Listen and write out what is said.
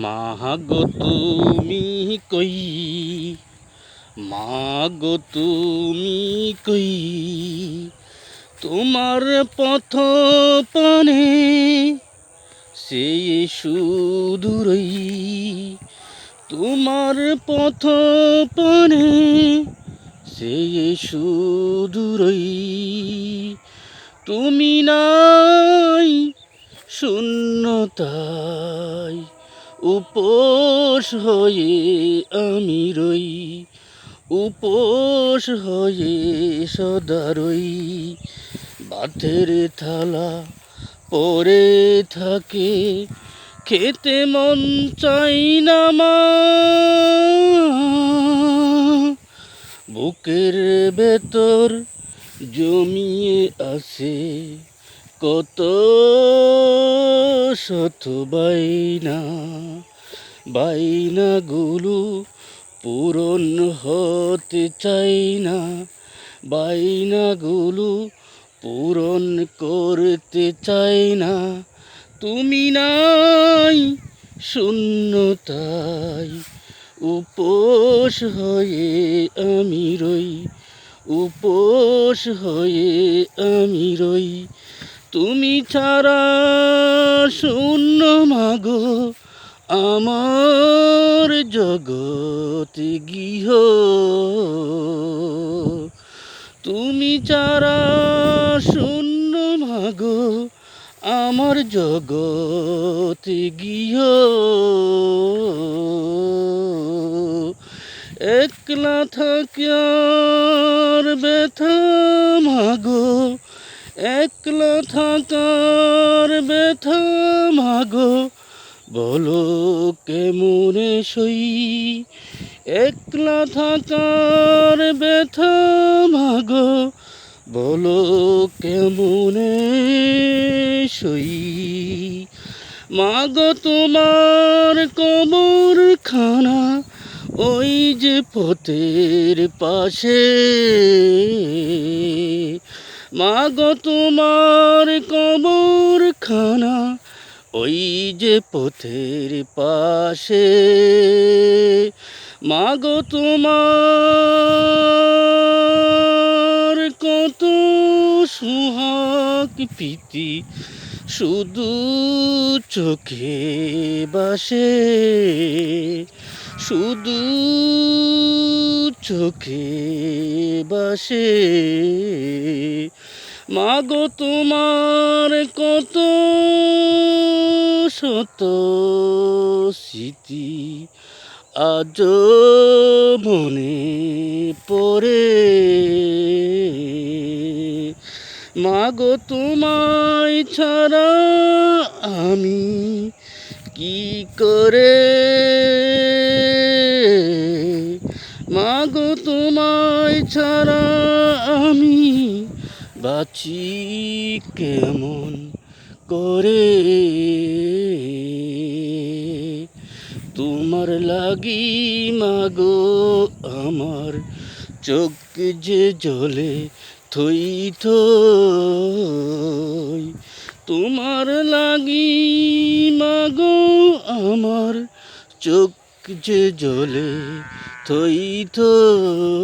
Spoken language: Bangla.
মাগো তুমি কই, মাগো তুমি কই, তোমার পথ পানে সেই সুদূরই, তোমার পথ পানে সেই সুদূরই। তুমি নাই শূন্যতায়, উপোস হয়ে আমি রই, উপোস হয়ে সদা রই। ভাতের থালা পড়ে থাকে, খেতে মন চাই না মা, বুকের ভেতর জমিয়ে আছে কত শত বাইনা, বাইনাগুলো পূরণ হতে চাই না, বাইনাগুলো পূরণ করতে চাই না। তুমি নাই শূন্যতায়, উপোস হয়ে আমি রই, উপোস হয়ে আমি রই। তুমি ছাড়া শূন্য মাগো আমার জগৎ গৃহ, তুমি ছাড়া শূন্য মাগো আমার জগৎ গৃহ। একলা থাকার ব্যথা মাগো, একলা থাকার ব্যথা মাগো, বলো কেমনে সই, একলা থাকার ব্যথা মাগো, বলো কেমনে সই। মাগো তোমার কবর খানা ওই যে পথের পাশে, মাগো তোমার কবর খানা ওই যে পথের পাশে, মাগো তোমার কত সুহাগ প্রীতি শুধু চোখে বাসে, শুধু চোখে বাসে। মাগো তোমার কত শত স্মৃতি আজও মনে পড়ে, মাগো তোমায় ছাড়া আমি কি করে, মাগো তোমায় ছাড়া আমি বাঁচি কেমন করে। তোমার লাগি মাগো আমার চোখ যে জ্বলে থই থই, তোমার লাগি মাগো আমার চোখ যে জ্বলে থই থই।